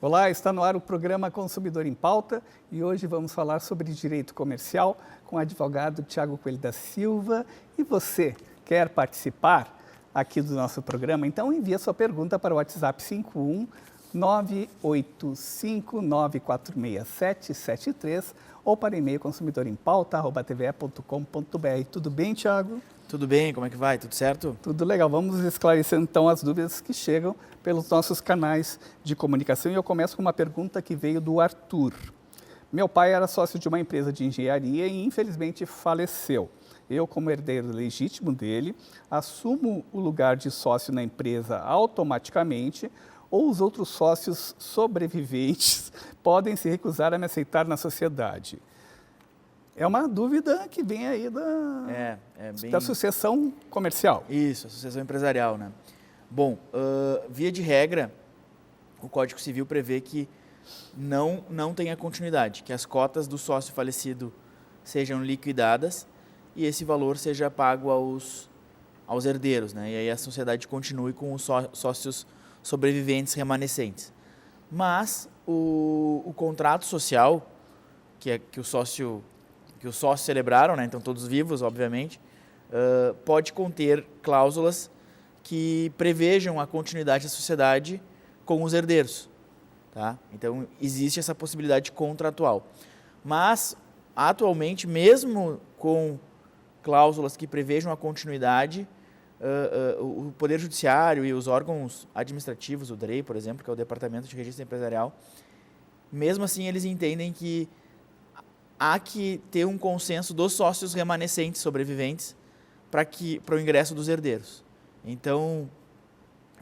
Olá, está no ar o programa Consumidor em Pauta e hoje vamos falar sobre direito comercial com o advogado Tiago Coelho da Silva. E você quer participar aqui do nosso programa? Então envie a sua pergunta para o WhatsApp 51 985946773 ou para e-mail consumidorempauta@tve.com.br. Tudo bem, Tiago? Tudo bem, como é que vai? Tudo certo? Tudo legal. Vamos esclarecer então as dúvidas que chegam pelos nossos canais de comunicação. E eu começo com uma pergunta que veio do Arthur. Meu pai era sócio de uma empresa de engenharia e infelizmente faleceu. Eu, como herdeiro legítimo dele, assumo o lugar de sócio na empresa automaticamente ou os outros sócios sobreviventes podem se recusar a me aceitar na sociedade? É uma dúvida que vem aí da sucessão comercial. Isso, associação empresarial, né? Bom, via de regra, o Código Civil prevê que não tenha continuidade, que as cotas do sócio falecido sejam liquidadas e esse valor seja pago aos herdeiros, né? E aí a sociedade continue com os sócios sobreviventes remanescentes. Mas o contrato social, que os sócios celebraram, né? Então todos vivos, obviamente, pode conter cláusulas que prevejam a continuidade da sociedade com os herdeiros. Tá? Então existe essa possibilidade contratual. Mas, atualmente, mesmo com cláusulas que prevejam a continuidade, o Poder Judiciário e os órgãos administrativos, o DREI, por exemplo, que é o Departamento de Registro Empresarial, mesmo assim eles entendem que há que ter um consenso dos sócios remanescentes sobreviventes para o ingresso dos herdeiros. Então,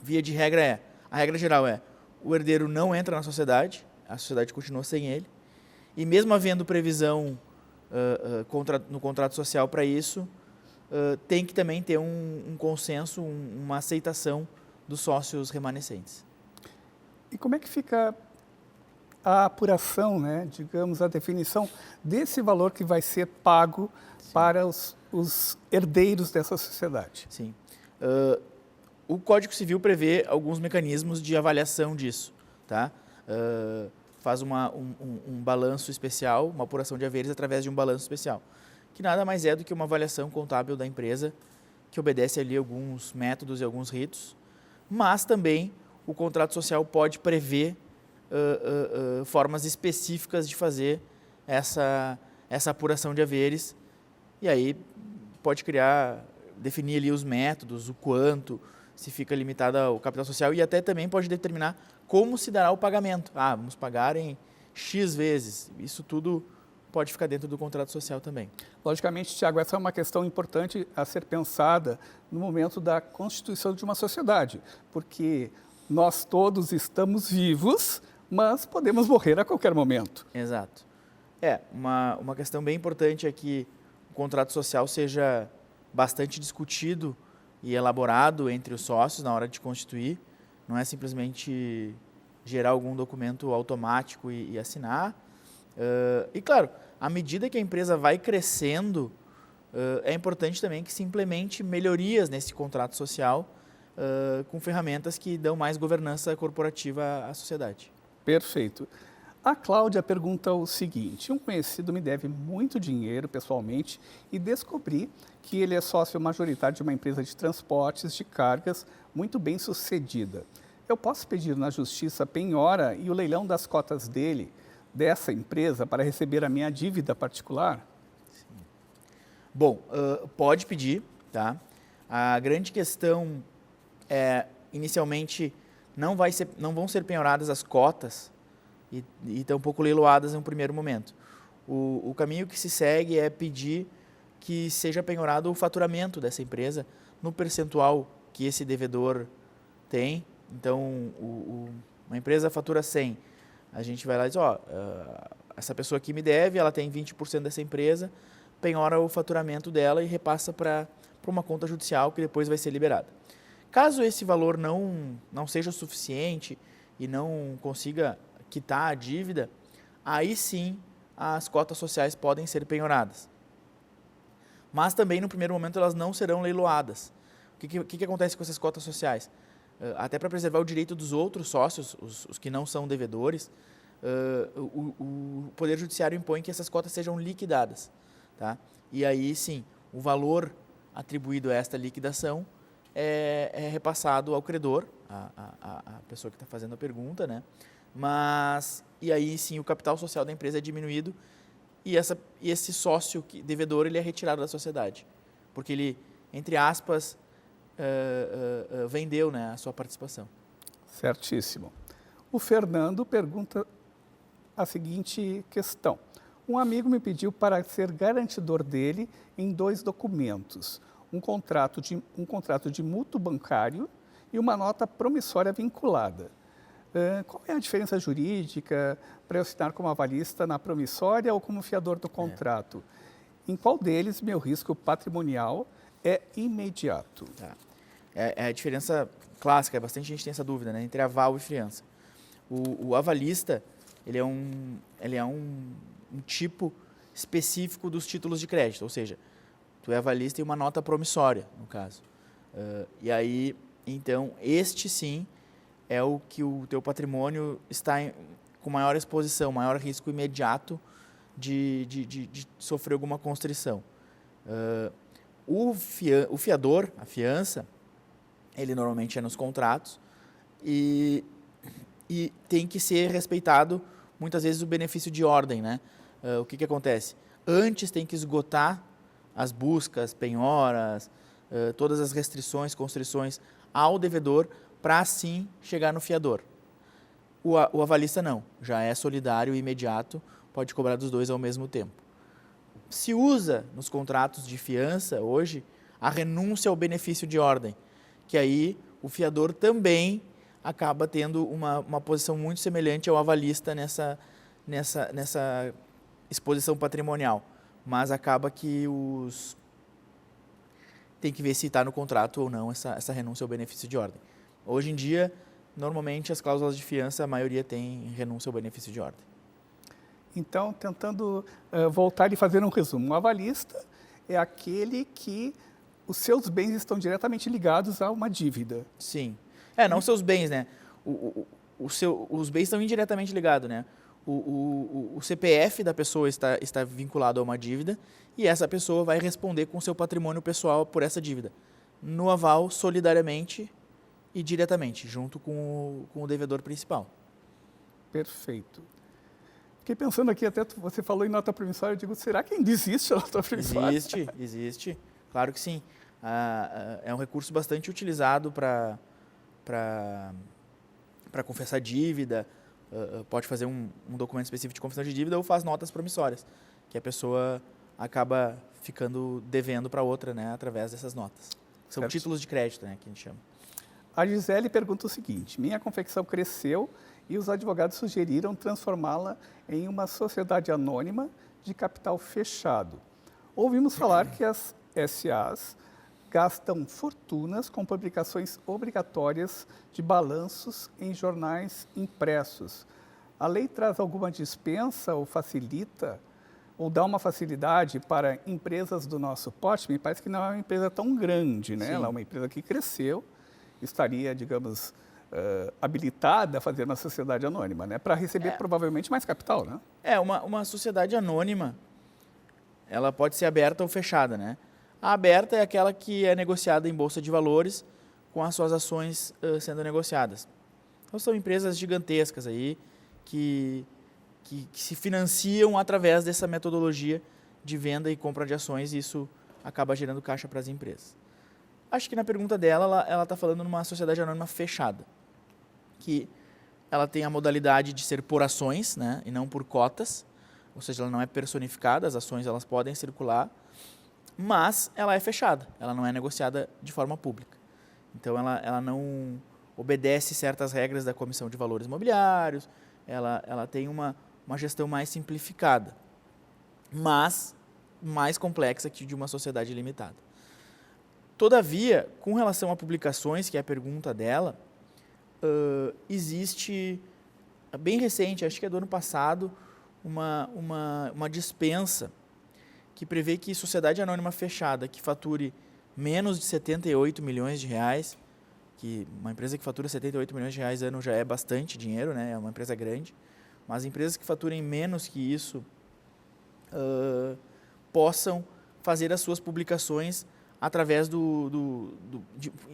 via de regra a regra geral é, o herdeiro não entra na sociedade, a sociedade continua sem ele, e mesmo havendo previsão no contrato social para isso, tem que também ter um consenso, uma aceitação dos sócios remanescentes. E como é que fica a apuração, né, digamos, a definição desse valor que vai ser pago para os herdeiros dessa sociedade? Sim. O Código Civil prevê alguns mecanismos de avaliação disso. Tá? Faz um balanço especial, uma apuração de haveres através de um balanço especial, que nada mais é do que uma avaliação contábil da empresa, que obedece ali alguns métodos e alguns ritos, mas também o contrato social pode prever formas específicas de fazer essa apuração de haveres, e aí pode definir ali os métodos, o quanto, se fica limitada ao capital social, e até também pode determinar como se dará o pagamento. Vamos pagar em X vezes. Isso tudo pode ficar dentro do contrato social também. Logicamente, Tiago, essa é uma questão importante a ser pensada no momento da constituição de uma sociedade, porque nós todos estamos vivos, mas podemos morrer a qualquer momento. Exato. Uma questão bem importante é que o contrato social seja bastante discutido e elaborado entre os sócios na hora de constituir. Não é simplesmente gerar algum documento automático e assinar. E, claro, à medida que a empresa vai crescendo, é importante também que se implemente melhorias nesse contrato social com ferramentas que dão mais governança corporativa à sociedade. Perfeito. A Cláudia pergunta o seguinte: um conhecido me deve muito dinheiro pessoalmente e descobri que ele é sócio majoritário de uma empresa de transportes de cargas muito bem sucedida. Eu posso pedir na justiça penhora e o leilão das cotas dessa empresa, para receber a minha dívida particular? Sim. Bom, pode pedir, tá? A grande questão é, inicialmente, não vão ser penhoradas as cotas e tampouco leiloadas em um primeiro momento. O caminho que se segue é pedir que seja penhorado o faturamento dessa empresa no percentual que esse devedor tem. Então, uma empresa fatura 100, a gente vai lá e diz, essa pessoa aqui me deve, ela tem 20% dessa empresa, penhora o faturamento dela e repassa para uma conta judicial que depois vai ser liberada. Caso esse valor não seja suficiente e não consiga quitar a dívida, aí sim as cotas sociais podem ser penhoradas. Mas também no primeiro momento elas não serão leiloadas. O que acontece com essas cotas sociais? até para preservar o direito dos outros sócios, os que não são devedores, o Poder Judiciário impõe que essas cotas sejam liquidadas. Tá? E aí, sim, o valor atribuído a esta liquidação é repassado ao credor, a pessoa que está fazendo a pergunta, né? E aí, sim, o capital social da empresa é diminuído e esse sócio devedor ele é retirado da sociedade, porque ele, entre aspas, vendeu, né, a sua participação. Certíssimo. O Fernando pergunta a seguinte questão. Um amigo me pediu para ser garantidor dele em 2 documentos, um contrato de mútuo bancário e uma nota promissória vinculada. Qual é a diferença jurídica para eu assinar como avalista na promissória ou como fiador do contrato? Em qual deles meu risco patrimonial é imediato? Tá. É a diferença clássica, bastante gente tem essa dúvida, né, entre aval e fiança. O avalista, ele é um tipo específico dos títulos de crédito, ou seja, tu é avalista e uma nota promissória, no caso. E aí, então, este sim é o que o teu patrimônio está com maior exposição, maior risco imediato de sofrer alguma constrição. O fiador, a fiança, ele normalmente é nos contratos e tem que ser respeitado muitas vezes o benefício de ordem, né? O que acontece? Antes tem que esgotar as buscas, penhoras, todas as restrições, constrições ao devedor para assim chegar no fiador. O avalista não, já é solidário e imediato, pode cobrar dos dois ao mesmo tempo. Se usa nos contratos de fiança hoje a renúncia ao benefício de ordem, que aí o fiador também acaba tendo uma posição muito semelhante ao avalista nessa exposição patrimonial, mas acaba que tem que ver se está no contrato ou não essa renúncia ao benefício de ordem. Hoje em dia, normalmente as cláusulas de fiança, a maioria tem renúncia ao benefício de ordem. Então, tentando voltar e fazer um resumo, um avalista é aquele que os seus bens estão diretamente ligados a uma dívida. Sim. Não seus bens, né? Os bens estão indiretamente ligados, né? O CPF da pessoa está vinculado a uma dívida e essa pessoa vai responder com o seu patrimônio pessoal por essa dívida. No aval, solidariamente e diretamente, junto com o devedor principal. Perfeito. Fiquei pensando aqui, até você falou em nota promissória, eu digo, será que ainda existe a nota promissória? Existe. Claro que sim. É um recurso bastante utilizado para confessar dívida, pode fazer um documento específico de confissão de dívida ou faz notas promissórias, que a pessoa acaba ficando devendo para outra, né, através dessas notas. São Certo. Títulos de crédito, né, que a gente chama. A Gisele pergunta o seguinte, minha confecção cresceu e os advogados sugeriram transformá-la em uma sociedade anônima de capital fechado. Ouvimos falar que as SAs gastam fortunas com publicações obrigatórias de balanços em jornais impressos. A lei traz alguma dispensa ou facilita, ou dá uma facilidade para empresas do nosso porte? Me parece que não é uma empresa tão grande, né? Sim. Ela é uma empresa que cresceu, estaria, digamos, habilitada a fazer uma sociedade anônima, né? Para receber provavelmente mais capital, né? Uma sociedade anônima, ela pode ser aberta ou fechada, né? A aberta é aquela que é negociada em bolsa de valores com as suas ações sendo negociadas. Então, são empresas gigantescas aí que se financiam através dessa metodologia de venda e compra de ações e isso acaba gerando caixa para as empresas. Acho que na pergunta dela, ela está falando numa sociedade anônima fechada, que ela tem a modalidade de ser por ações, né, e não por cotas, ou seja, ela não é personificada, as ações elas podem circular, mas ela é fechada, ela não é negociada de forma pública. Então, ela não obedece certas regras da Comissão de Valores Imobiliários, ela tem uma gestão mais simplificada, mas mais complexa que de uma sociedade limitada. Todavia, com relação a publicações, que é a pergunta dela, existe, bem recente, acho que é do ano passado, uma dispensa que prevê que sociedade anônima fechada que fature menos de 78 milhões de reais, que uma empresa que fatura 78 milhões de reais ano já é bastante dinheiro, né? É uma empresa grande, mas empresas que faturem menos que isso possam fazer as suas publicações através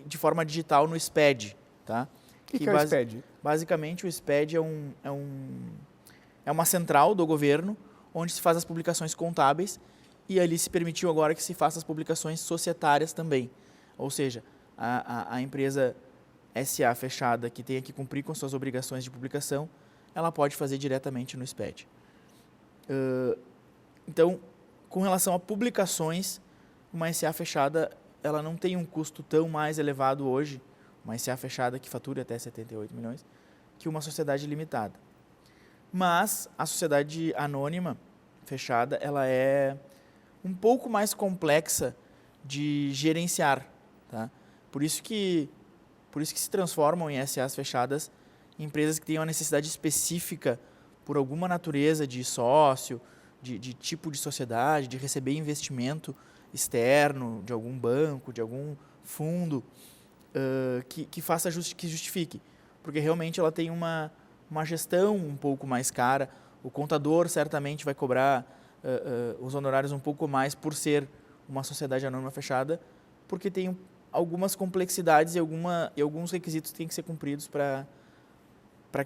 de forma digital no SPED. Tá? O que é o SPED? Basicamente, o SPED é uma central do governo onde se faz as publicações contábeis e ali se permitiu agora que se faça as publicações societárias também. Ou seja, a empresa SA fechada que tenha que cumprir com suas obrigações de publicação, ela pode fazer diretamente no SPED. Então, com relação a publicações, uma SA fechada ela não tem um custo tão mais elevado hoje, uma SA fechada que fatura até 78 milhões, que uma sociedade limitada. Mas a sociedade anônima fechada, ela é um pouco mais complexa de gerenciar. Tá? Por isso que se transformam em SAs fechadas empresas que têm uma necessidade específica por alguma natureza de sócio, de tipo de sociedade, de receber investimento externo de algum banco, de algum fundo, que faça que justifique. Porque realmente ela tem uma gestão um pouco mais cara, o contador certamente vai cobrar os honorários um pouco mais por ser uma sociedade anônima fechada, porque tem algumas complexidades e alguns requisitos que têm que ser cumpridos para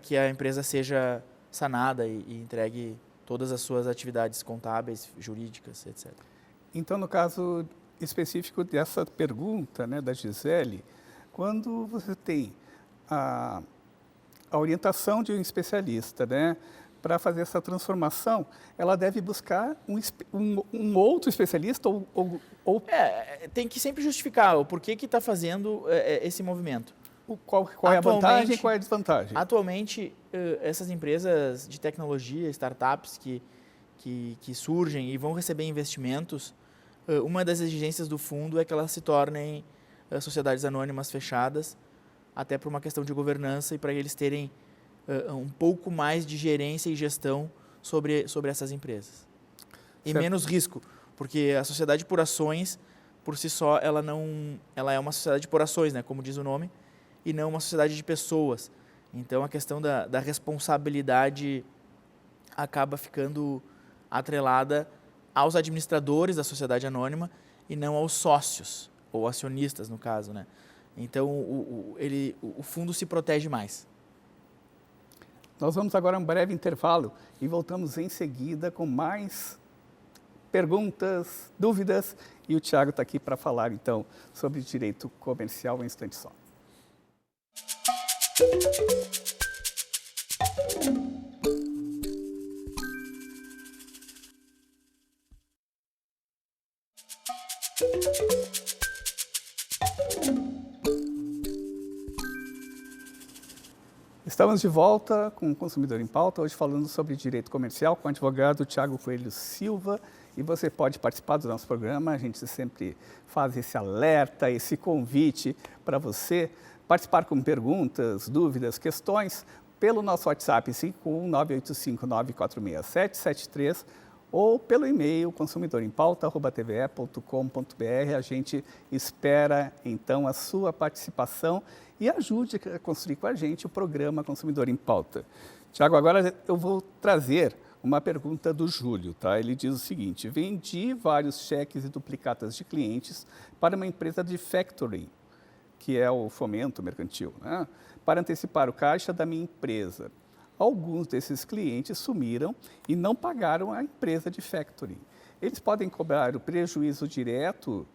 que a empresa seja sanada e entregue todas as suas atividades contábeis, jurídicas, etc. Então, no caso específico dessa pergunta, né, da Gisele, quando você tem a orientação de um especialista, né, para fazer essa transformação, ela deve buscar um outro especialista ou... tem que sempre justificar o porquê que está fazendo esse movimento. Qual é a vantagem e qual é a desvantagem? Atualmente, essas empresas de tecnologia, startups que surgem e vão receber investimentos, uma das exigências do fundo é que elas se tornem sociedades anônimas fechadas, até por uma questão de governança e para eles terem um pouco mais de gerência e gestão sobre essas empresas. E menos risco, porque a sociedade por ações, por si só, ela é uma sociedade por ações, né, como diz o nome, e não uma sociedade de pessoas. Então, a questão da responsabilidade acaba ficando atrelada aos administradores da sociedade anônima e não aos sócios, ou acionistas, no caso. Né? Então, o fundo se protege mais. Nós vamos agora a um breve intervalo e voltamos em seguida com mais perguntas, dúvidas. E o Thiago está aqui para falar, então, sobre direito comercial um instante só. Estamos de volta com o Consumidor em Pauta, hoje falando sobre direito comercial com o advogado Thiago Coelho Silva. E você pode participar do nosso programa, a gente sempre faz esse alerta, esse convite para você participar com perguntas, dúvidas, questões pelo nosso WhatsApp 51985946773 ou pelo e-mail consumidorempauta@tve.com.br. A gente espera então a sua participação e ajude a construir com a gente o programa Consumidor em Pauta. Tiago, agora eu vou trazer uma pergunta do Júlio, tá? Ele diz o seguinte: vendi vários cheques e duplicatas de clientes para uma empresa de factoring, que é o fomento mercantil, né? Para antecipar o caixa da minha empresa. Alguns desses clientes sumiram e não pagaram a empresa de factoring. Eles podem cobrar o prejuízo direto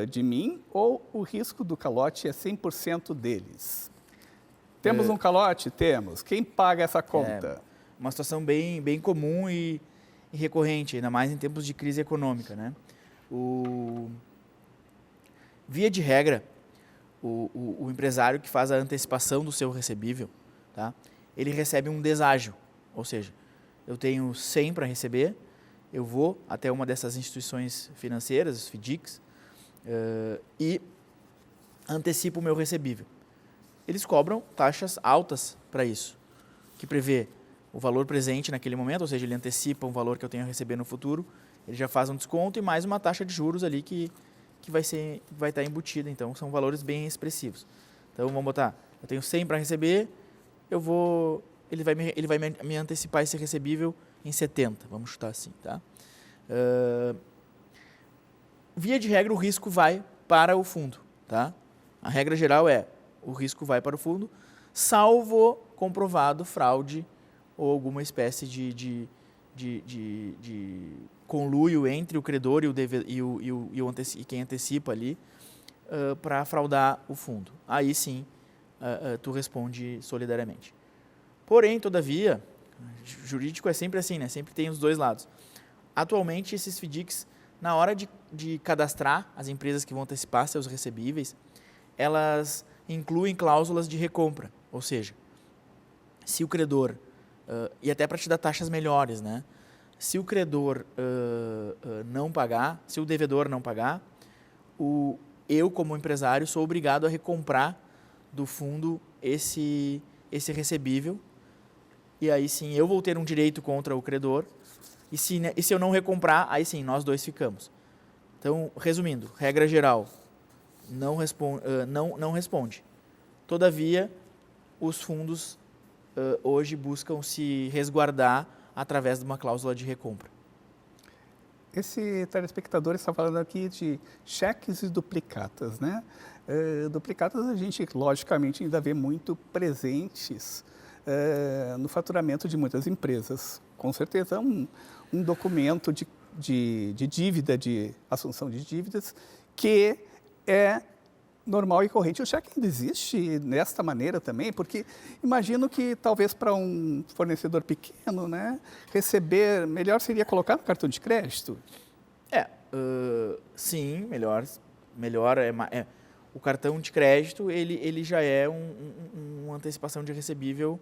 de mim ou o risco do calote é 100% deles? Temos um calote? Temos. Quem paga essa conta? Uma situação bem comum e recorrente, ainda mais em tempos de crise econômica. Né? Via de regra, o empresário que faz a antecipação do seu recebível, tá? Ele recebe um deságio, ou seja, eu tenho 100 para receber, eu vou até uma dessas instituições financeiras, os FDICs, e antecipo o meu recebível. Eles cobram taxas altas para isso, que prevê o valor presente naquele momento, ou seja, ele antecipa um valor que eu tenho a receber no futuro, ele já faz um desconto e mais uma taxa de juros ali que vai estar embutida. Então, são valores bem expressivos. Então, vamos botar, eu tenho 100 para receber, ele vai me antecipar esse recebível em 70, vamos chutar assim, tá? Via de regra, o risco vai para o fundo, tá? A regra geral é, o risco vai para o fundo, salvo comprovado fraude ou alguma espécie de conluio entre o credor e quem antecipa ali para fraudar o fundo. Aí sim, tu responde solidariamente. Porém, todavia, jurídico é sempre assim, né? Sempre tem os dois lados. Atualmente, esses FDICs, na hora de cadastrar as empresas que vão antecipar seus recebíveis, elas incluem cláusulas de recompra. Ou seja, se o credor, e até para te dar taxas melhores, né? Se o credor não pagar, se o devedor não pagar, eu, como empresário, sou obrigado a recomprar do fundo esse recebível. E aí sim, eu vou ter um direito contra o credor. E se eu não recomprar, aí sim, nós dois ficamos. Então, resumindo, regra geral, não responde. Todavia, os fundos hoje buscam se resguardar através de uma cláusula de recompra. Esse telespectador está falando aqui de cheques e duplicatas, né? Duplicatas a gente, logicamente, ainda vê muito presentes no faturamento de muitas empresas. Com certeza, um documento de dívida, de assunção de dívidas, que é normal e corrente. O cheque ainda existe desta maneira também, porque imagino que talvez para um fornecedor pequeno, né, receber, melhor seria colocar no cartão de crédito? Sim, melhor o cartão de crédito, ele já é uma antecipação de recebível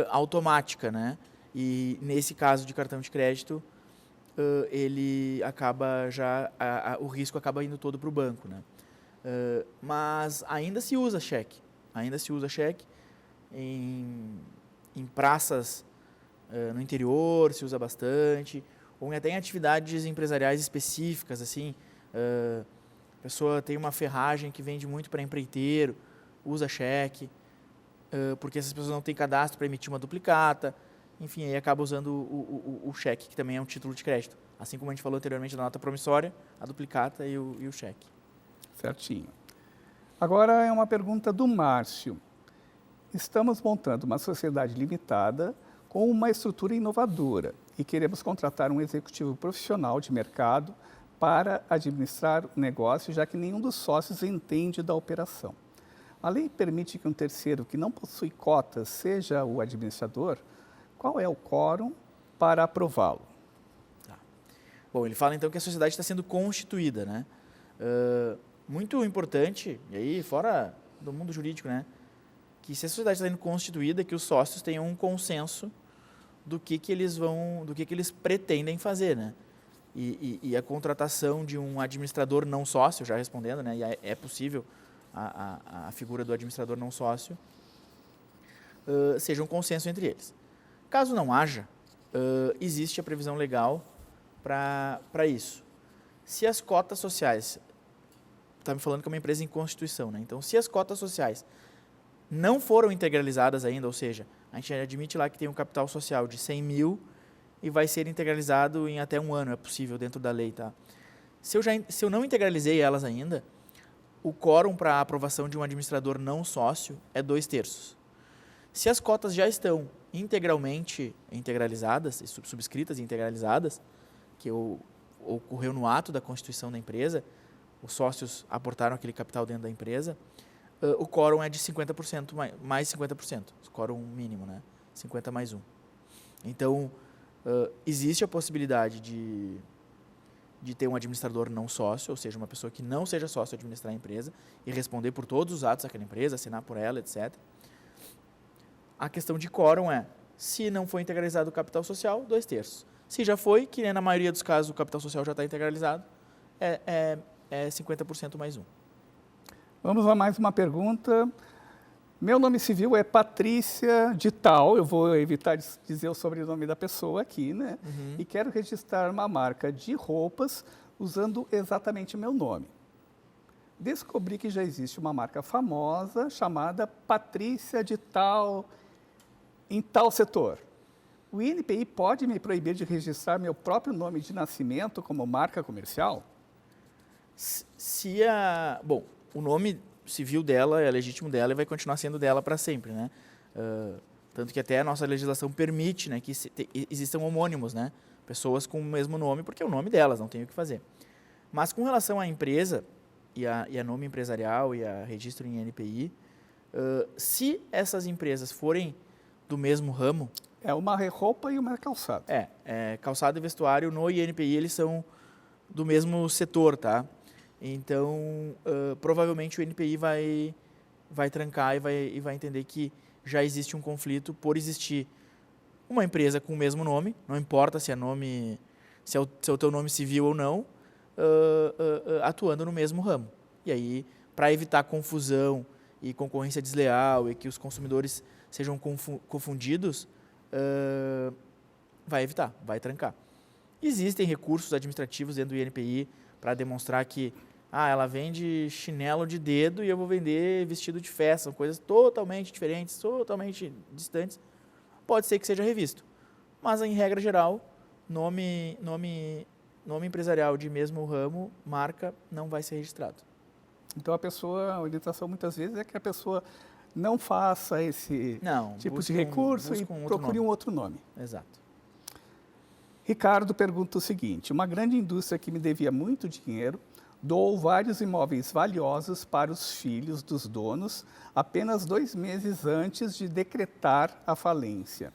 automática, né? E nesse caso de cartão de crédito, ele acaba o risco acaba indo todo para o banco, né? Mas ainda se usa cheque. Em praças no interior se usa bastante, ou até em atividades empresariais específicas, assim, a pessoa tem uma ferragem que vende muito para empreiteiro, usa cheque, porque essas pessoas não têm cadastro para emitir uma duplicata, enfim, aí acaba usando o cheque, que também é um título de crédito. Assim como a gente falou anteriormente da nota promissória, a duplicata e o cheque. Certinho. Agora é uma pergunta do Márcio. Estamos montando uma sociedade limitada com uma estrutura inovadora e queremos contratar um executivo profissional de mercado para administrar o negócio, já que nenhum dos sócios entende da operação. A lei permite que um terceiro que não possui cotas seja o administrador. Qual é o quórum para aprová-lo? Tá. Bom, ele fala então que a sociedade está sendo constituída, né? Muito importante, e aí fora do mundo jurídico, né? Que se a sociedade está sendo constituída, que os sócios tenham um consenso do que eles pretendem fazer, né? E a contratação de um administrador não sócio, já respondendo, né? E é possível a figura do administrador não sócio, seja um consenso entre eles. Caso não haja, existe a previsão legal para isso. Se as cotas sociais, está me falando que é uma empresa em constituição, né? Então, se as cotas sociais não foram integralizadas ainda, ou seja, a gente admite lá que tem um capital social de 100 mil e vai ser integralizado em até um ano, é possível dentro da lei, tá? Se eu não integralizei elas ainda, o quórum para a aprovação de um administrador não sócio é 2/3. Se as cotas já estão integralmente integralizadas, subscritas e integralizadas, que ocorreu no ato da constituição da empresa, os sócios aportaram aquele capital dentro da empresa, o quórum é de 50%, mais 50%, o quórum mínimo, né? 50 mais 1. Então, existe a possibilidade de ter um administrador não sócio, ou seja, uma pessoa que não seja sócio administrar a empresa e responder por todos os atos daquela empresa, assinar por ela, etc. A questão de quórum é, se não foi integralizado o capital social, 2/3. Se já foi, que na maioria dos casos o capital social já está integralizado, é 50% mais 1. Vamos a mais uma pergunta. Meu nome civil é Patrícia de Tal, eu vou evitar dizer o sobrenome da pessoa aqui, né? Uhum. E quero registrar uma marca de roupas usando exatamente o meu nome. descobri que já existe uma marca famosa chamada Patrícia de tal, em tal setor. O INPI pode me proibir de registrar meu próprio nome de nascimento como marca comercial? Bom, o nome civil dela é legítimo dela e vai continuar sendo dela para sempre, né? Tanto que até a nossa legislação permite, né, que existam homônimos, né? Pessoas com o mesmo nome, porque é o nome delas, não tem o que fazer. Mas com relação à empresa e a nome empresarial e a registro em INPI, se essas empresas forem do mesmo ramo... É uma roupa e uma calçada. Calçado e vestuário no INPI, eles são do mesmo setor, tá? Então, provavelmente o INPI vai trancar e vai entender que já existe um conflito por existir uma empresa com o mesmo nome, não importa se é o teu nome civil ou não, atuando no mesmo ramo. E aí, para evitar confusão e concorrência desleal e que os consumidores sejam confundidos, vai evitar, vai trancar. Existem recursos administrativos dentro do INPI para demonstrar que ela vende chinelo de dedo e eu vou vender vestido de festa, são coisas totalmente diferentes, totalmente distantes. Pode ser que seja revisto. Mas, em regra geral, nome empresarial de mesmo ramo, marca, não vai ser registrado. Então, a orientação muitas vezes é que a pessoa não faça esse tipo de recurso e procure um outro nome. Exato. Ricardo pergunta o seguinte: uma grande indústria que me devia muito dinheiro doou vários imóveis valiosos para os filhos dos donos apenas 2 meses antes de decretar a falência.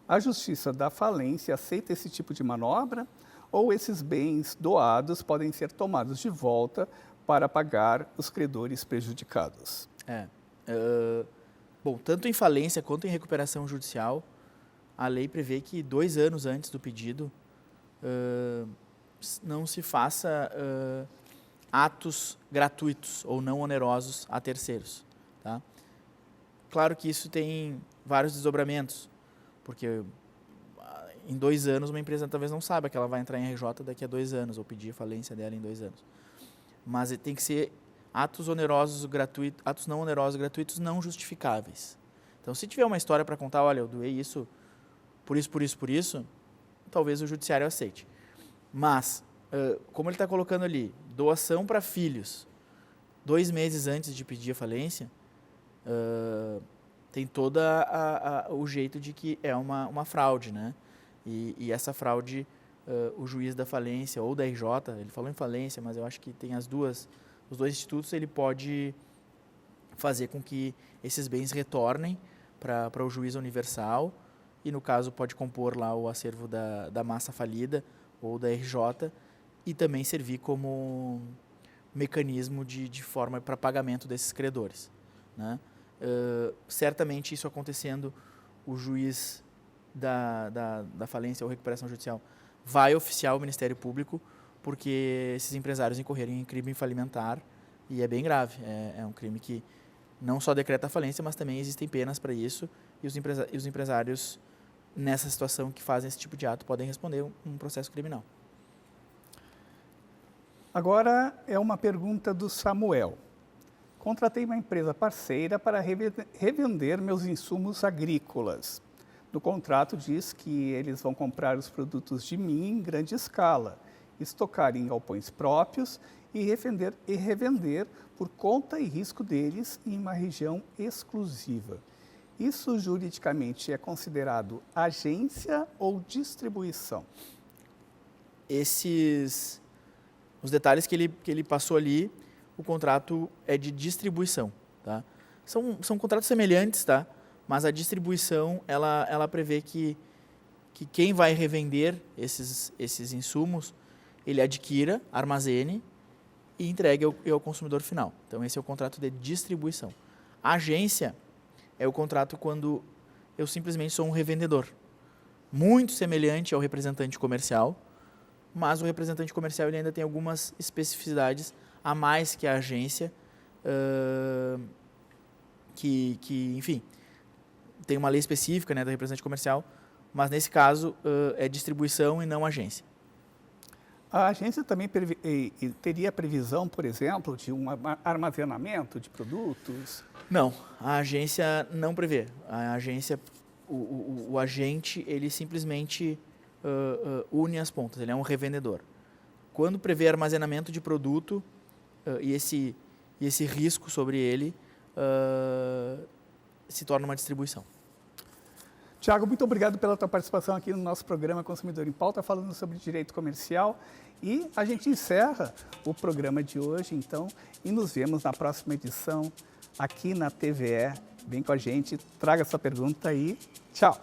A Justiça da Falência aceita esse tipo de manobra ou esses bens doados podem ser tomados de volta para pagar os credores prejudicados? Bom, tanto em falência quanto em recuperação judicial, a lei prevê que 2 anos antes do pedido não se faça atos gratuitos ou não onerosos a terceiros. Tá? Claro que isso tem vários desdobramentos, porque em 2 anos uma empresa talvez não saiba que ela vai entrar em RJ daqui a 2 anos ou pedir a falência dela em 2 anos. Mas tem que ser atos não onerosos gratuitos não justificáveis. Então, se tiver uma história para contar, olha, eu doei isso por isso, talvez o judiciário aceite. Mas, como ele está colocando ali, doação para filhos, 2 meses antes de pedir a falência, tem todo o jeito de que é uma fraude, né? E essa fraude, o juiz da falência ou da RJ, ele falou em falência, mas eu acho que tem os dois institutos, ele pode fazer com que esses bens retornem para o juiz universal e, no caso, pode compor lá o acervo da massa falida ou da RJ e também servir como mecanismo de forma para pagamento desses credores, né? Certamente isso acontecendo, o juiz da falência ou recuperação judicial vai oficiar o Ministério Público porque esses empresários incorrerem em crime falimentar e é bem grave. É um crime que não só decreta a falência, mas também existem penas para isso e os empresários nessa situação que fazem esse tipo de ato podem responder um processo criminal. Agora é uma pergunta do Samuel. Contratei uma empresa parceira para revender meus insumos agrícolas. No contrato diz que eles vão comprar os produtos de mim em grande escala, estocar em galpões próprios e revender por conta e risco deles em uma região exclusiva. Isso juridicamente é considerado agência ou distribuição? Os detalhes que ele passou ali, o contrato é de distribuição. Tá? São contratos semelhantes, tá? Mas a distribuição ela prevê que quem vai revender esses insumos, ele adquira, armazene e entregue ao consumidor final. Então, esse é o contrato de distribuição. A agência é o contrato quando eu simplesmente sou um revendedor. Muito semelhante ao representante comercial, mas o representante comercial ele ainda tem algumas especificidades a mais que a agência, enfim, tem uma lei específica, né, do representante comercial, mas nesse caso é distribuição e não agência. A agência também teria previsão, por exemplo, de um armazenamento de produtos? Não, a agência não prevê. A agência, o agente, ele simplesmente une as pontas, ele é um revendedor. Quando prevê armazenamento de produto e esse risco sobre ele, se torna uma distribuição. Tiago, muito obrigado pela tua participação aqui no nosso programa Consumidor em Pauta, falando sobre direito comercial. E a gente encerra o programa de hoje, então, e nos vemos na próxima edição aqui na TVE. Vem com a gente, traga sua pergunta aí. Tchau!